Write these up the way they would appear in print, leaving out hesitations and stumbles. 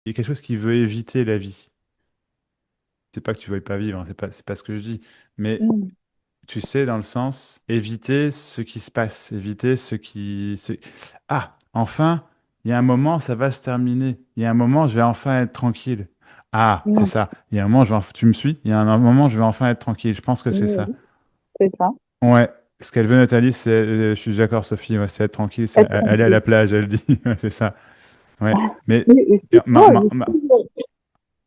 il y a quelque chose qui veut éviter la vie. C'est pas que tu veuilles pas vivre, hein, c'est pas ce que je dis. Mais Mm. tu sais, dans le sens, éviter ce qui se passe, éviter ce qui... Ah, enfin, il y a un moment, ça va se terminer. Il y a un moment, je vais enfin être tranquille. Ah, c'est Mm. ça. Il y a un moment, tu me suis? Il y a un moment, je vais enfin être tranquille. Je pense que c'est ça. Oui, c'est ça. Ouais. Ce qu'elle veut, Nathalie, c'est... je suis d'accord, Sophie, ouais, c'est être tranquille, c'est Être aller à la tranquille. plage, elle dit. Ouais, c'est ça. Ouais. Mais Et c'est ma- ça, ma- je ma- sais.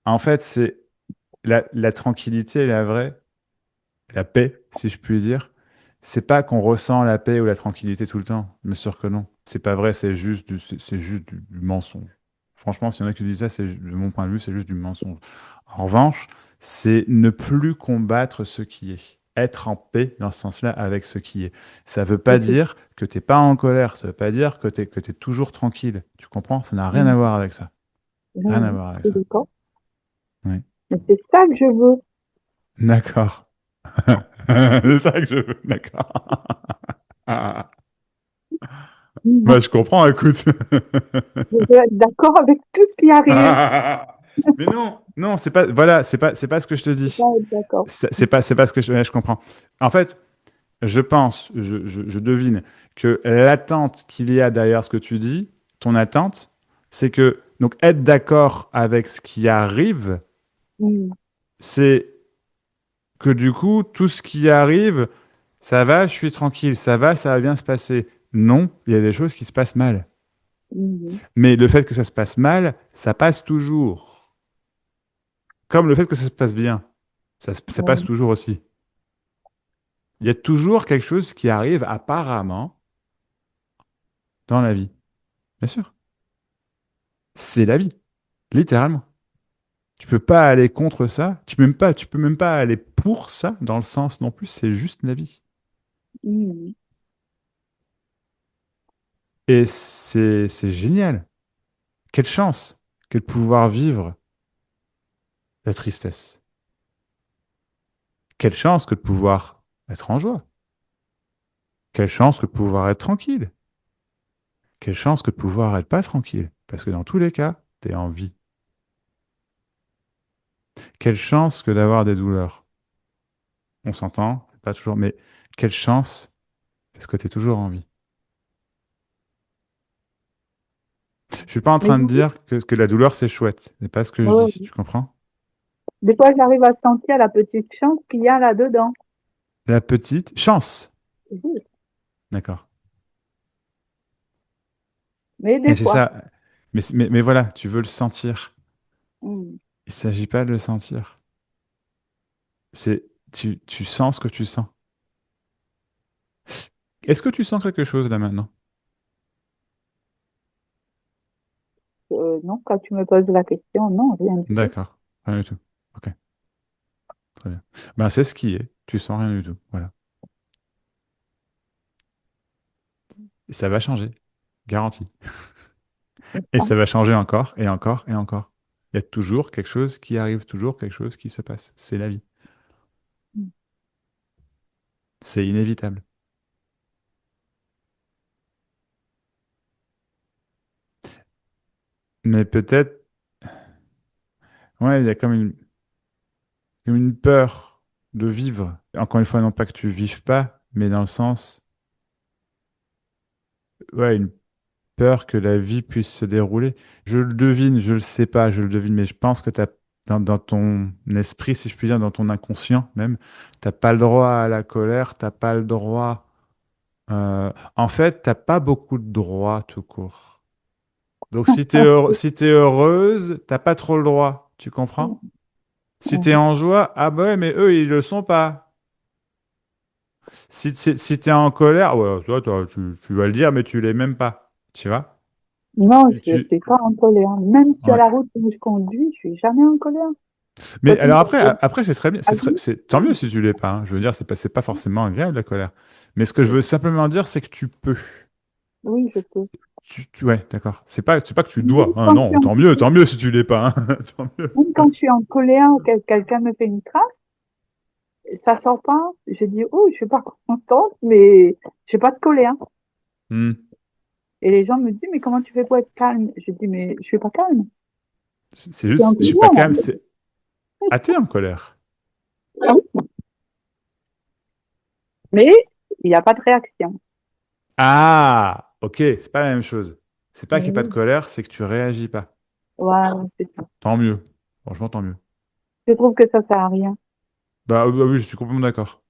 en fait, c'est la tranquillité, la vraie. La paix, si je puis dire, c'est pas qu'on ressent la paix ou la tranquillité tout le temps. Bien sûr que non. C'est pas vrai, c'est juste du mensonge. Franchement, s'il y en a qui disent ça, de mon point de vue, c'est juste du mensonge. En revanche, c'est ne plus combattre ce qui est. Être en paix dans ce sens-là avec ce qui est. Ça veut pas Ok. dire que t'es pas en colère, ça veut pas dire que t'es toujours tranquille. Tu comprends? Ça n'a rien à Mm. voir avec ça. Rien à Mm. voir avec C'est ça. d'accord. Oui. Mais c'est ça que je veux. D'accord. C'est ça que je veux. D'accord. Mm. Bah, je comprends, écoute. Je veux être d'accord avec tout ce qui arrive. Mais non, non, c'est pas, voilà, c'est pas ce que je te C'est dis. pas être d'accord. C'est pas ce que ouais, je comprends. En fait, je pense, je devine que l'attente qu'il y a derrière ce que tu dis, ton attente, c'est que, donc, être d'accord avec ce qui arrive, Mm. c'est que du coup, tout ce qui arrive, ça va, je suis tranquille, ça va bien se passer. Non, il y a des choses qui se passent mal. Mm. Mais le fait que ça se passe mal, ça passe toujours. Comme le fait que ça se passe bien, ça passe Ouais. toujours aussi. Il y a toujours quelque chose qui arrive apparemment dans la vie. Bien sûr. C'est la vie, littéralement. Tu peux pas aller contre ça. Tu peux même pas aller pour ça dans le sens non plus. C'est juste la vie. Mm. Et c'est génial. Quelle chance que de pouvoir vivre la tristesse. Quelle chance que de pouvoir être en joie. Quelle chance que de pouvoir être tranquille. Quelle chance que de pouvoir être pas tranquille. Parce que dans tous les cas, tu es en vie. Quelle chance que d'avoir des douleurs. On s'entend, c'est pas toujours, mais quelle chance parce que tu es toujours en vie. Je suis pas en Mais train de dire que la douleur c'est chouette. C'est pas ce que je dis. ouais. Tu comprends? Des fois, j'arrive à sentir la petite chance qu'il y a là-dedans. La petite chance. Oui. D'accord. Mais Et des c'est fois. ça. Mais voilà, tu veux le sentir. Mm. Il s'agit pas de le sentir. C'est tu sens ce que tu sens. Est-ce que tu sens quelque chose là maintenant? Non, quand tu me poses la question, non, rien du tout. D'accord. Rien du tout. Ok. Très bien. Ben, c'est ce qui est. Tu sens rien du tout. Voilà. Et ça va changer. Garantie. C'est Et ça. ça va changer encore et encore et encore. Il y a toujours quelque chose qui arrive, toujours quelque chose qui se passe. C'est la vie. Mm. C'est inévitable. Mais peut-être, ouais, il y a comme une peur de vivre. Encore une fois, non pas que tu vives pas, mais dans le sens, ouais, une peur que la vie puisse se dérouler. Je le devine, je le sais pas, je le devine, mais je pense que dans ton esprit, si je puis dire, dans ton inconscient même, t'as pas le droit à la colère, t'as pas le droit. En fait, t'as pas beaucoup de droits tout court. Donc si t'es heureuse, t'as pas trop le droit. Tu comprends? Si t'es Mhm. en joie, ah bah ouais, mais eux, ils le sont pas. Si t'es en colère, ouais, tu vas le dire, mais tu l'es même pas. Tu vois? Non, Et je ne tu, suis pas en colère. Même sur ouais. la route où je conduis, je suis jamais en colère. Quand Mais une alors personne après c'est très bien. agit, Tant mieux si tu l'es pas, hein. Je veux dire, c'est pas forcément agréable la colère. Mais ce que je veux simplement dire, c'est que tu peux. oui, je peux. Ouais, d'accord. C'est pas que tu dois. Même Hein, quand je suis non, en, tant mieux si tu l'es pas. Hein. Tant mieux. même quand je suis en colère ou que quelqu'un me fait une trace, ça sort pas. Je dis, oh, je suis pas contente, mais j'ai pas de colère. Hmm. Et les gens me disent, mais comment tu fais pour être calme? Je dis, mais je suis pas calme. C'est C'est en juste, je suis pas colère. calme, c'est... Ah, t'es en colère. Ah oui. Mais il n'y a pas de réaction. Ah, ok, c'est pas la même chose. C'est pas qu'il n'y a pas de Oui. colère, c'est que tu réagis pas. Voilà, c'est ça. Tant mieux. Franchement, tant mieux. Je trouve que ça sert à rien. Bah oui, je suis complètement d'accord.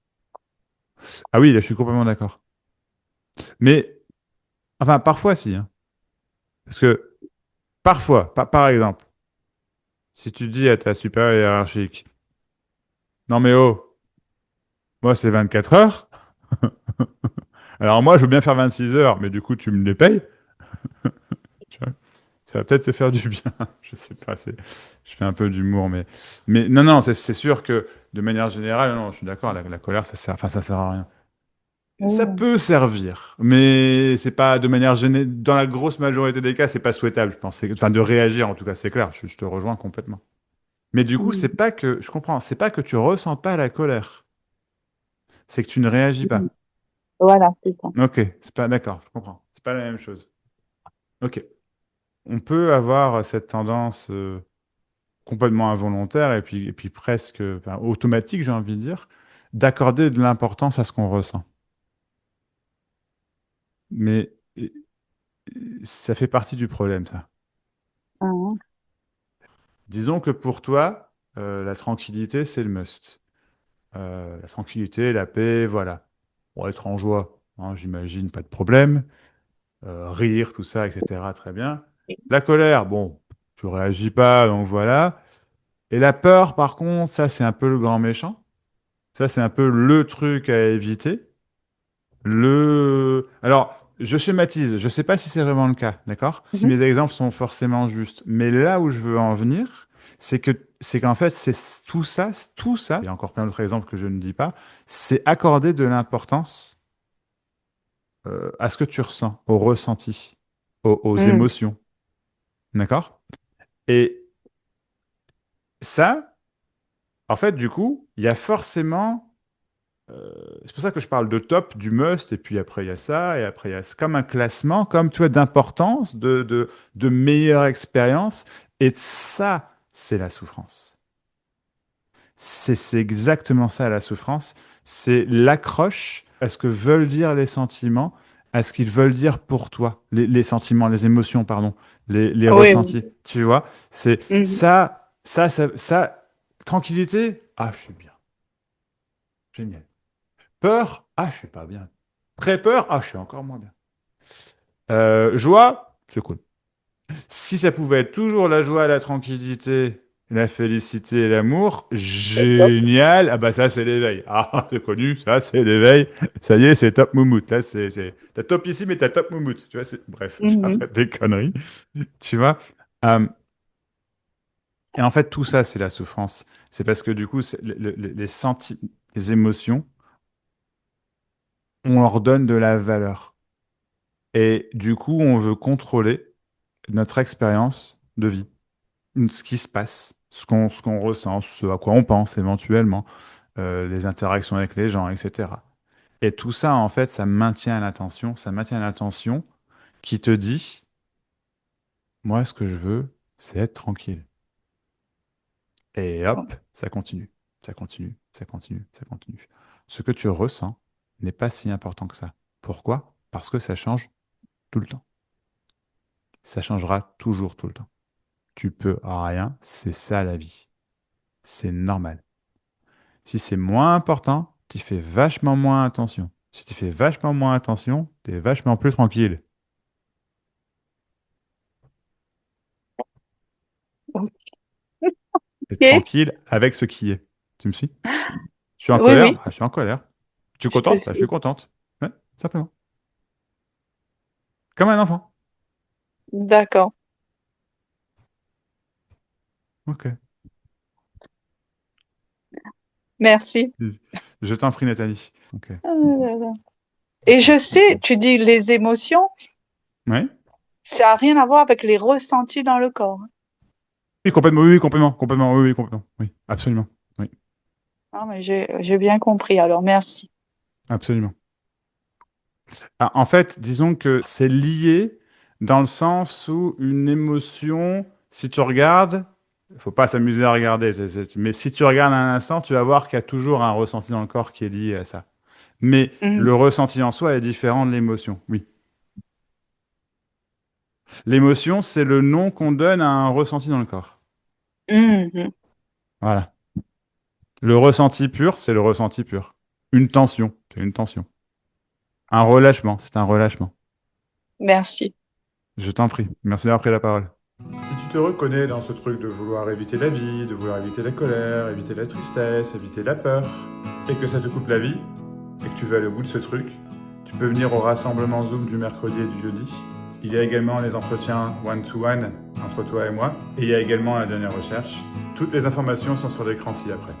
Ah oui, là, je suis complètement d'accord. Mais, enfin, parfois, si, hein. Parce que, parfois, par exemple, si tu dis à ta supérieure hiérarchique, non mais oh, moi c'est 24 heures, alors moi je veux bien faire 26 heures, mais du coup tu me les payes, tu vois, ça va peut-être te faire du bien, je sais pas, je fais un peu d'humour, mais non, non, c'est sûr que de manière générale, non, je suis d'accord, la colère, ça sert à rien. Ça Oui, peut servir, mais c'est pas de manière générale, dans la grosse majorité des cas, c'est pas souhaitable, je pense. Enfin, de réagir, en tout cas, c'est clair, je te rejoins complètement. Mais du coup, c'est oui, pas que, je comprends, c'est pas que tu ressens pas la colère, c'est que tu ne réagis oui. pas. Voilà, c'est ça. Ok, c'est pas d'accord, je comprends. C'est pas la même chose. Ok. On peut avoir cette tendance complètement involontaire et puis presque enfin, automatique, j'ai envie de dire, d'accorder de l'importance à ce qu'on ressent. Mais ça fait partie du problème, ça. Ah, Disons que pour toi, la tranquillité, c'est le must. La tranquillité, la paix, voilà. Pour être en joie, hein, j'imagine, pas de problème. Rire, tout ça, etc. Très bien. La colère, bon, tu réagis pas, donc voilà. Et la peur, par contre, ça, c'est un peu le grand méchant. Ça, c'est un peu le truc à éviter. Alors, je schématise, je sais pas si c'est vraiment le cas, d'accord? Si mhm, mes exemples sont forcément justes. Mais là où je veux en venir, c'est qu'en fait, c'est tout ça, il y a encore plein d'autres exemples que je ne dis pas, c'est accorder de l'importance à ce que tu ressens, au ressenti, aux mhm, émotions, d'accord? Et ça, en fait, du coup, il y a forcément. C'est pour ça que je parle de top, du must, et puis après il y a ça, et après il y a c'est comme un classement, comme tu vois, d'importance, de meilleure expérience, et ça, c'est la souffrance. C'est exactement ça la souffrance, c'est l'accroche à ce que veulent dire les sentiments, à ce qu'ils veulent dire pour toi, les sentiments, les émotions, pardon, les oui, oui. ressentis, tu vois, c'est Mhm, ça, tranquillité, ah, je suis bien, génial. Peur, ah, je suis pas bien. Très peur, ah, je suis encore moins bien. Joie, c'est cool. Si ça pouvait être toujours la joie, la tranquillité, la félicité et l'amour, c'est top. génial. Ah bah ça, c'est l'éveil. Ah, c'est connu, ça, c'est l'éveil. Ça y est, c'est top moumoute. Là, t'as top ici, mais t'as top moumoute. Tu vois, bref, Mhm, j'arrête des conneries. Tu vois. Euh, et en fait, tout ça, c'est la souffrance. C'est parce que du coup, les émotions, on leur donne de la valeur. Et du coup, on veut contrôler notre expérience de vie, ce qui se passe, ce qu'on ressent, ce à quoi on pense éventuellement, les interactions avec les gens, etc. Et tout ça, en fait, ça maintient l'attention qui te dit, moi, ce que je veux, c'est être tranquille. Et hop, ça continue, ça continue, ça continue, ça continue. Ce que tu ressens n'est pas si important que ça. Pourquoi? Parce que ça change tout le temps. Ça changera toujours tout le temps. Tu peux rien, c'est ça la vie. C'est normal. Si c'est moins important, tu fais vachement moins attention. Si tu fais vachement moins attention, t'es vachement plus tranquille. T'es ok. tranquille avec ce qui est. Tu me suis? Je suis en Oui, colère? oui, Bah, je suis en colère. Tu es je te contente? Bah, je suis suis. contente. Ouais, simplement. Comme un enfant. D'accord. Ok. Merci. Je t'en prie, Nathalie. Ok. Ah là là. Et je sais, tu dis les émotions, Ouais? ça n'a rien à voir avec les ressentis dans le corps. Oui, complètement. Oui, oui, complètement. Complètement. Oui, oui, complètement. Oui, absolument. Oui, Ah, mais j'ai bien compris, alors merci. absolument. Ah, en fait, disons que c'est lié dans le sens où une émotion, si tu regardes, Faut pas s'amuser à regarder. Mais si tu regardes un instant, tu vas voir qu'il y a toujours un ressenti dans le corps qui est lié à ça. Mais Mhm. le ressenti en soi est différent de l'émotion, oui. L'émotion, c'est le nom qu'on donne à un ressenti dans le corps. Mhm. Voilà. Le ressenti pur, c'est le ressenti pur. Une tension, c'est une tension. Un relâchement, c'est un relâchement. Merci. Je t'en prie. Merci d'avoir pris la parole. Si tu te reconnais dans ce truc de vouloir éviter la vie, de vouloir éviter la colère, éviter la tristesse, éviter la peur, et que ça te coupe la vie, et que tu veux aller au bout de ce truc, tu peux venir au rassemblement Zoom du mercredi et du jeudi. Il y a également les entretiens one-to-one entre toi et moi, et il y a également la dernière recherche. Toutes les informations sont sur l'écran ci-après.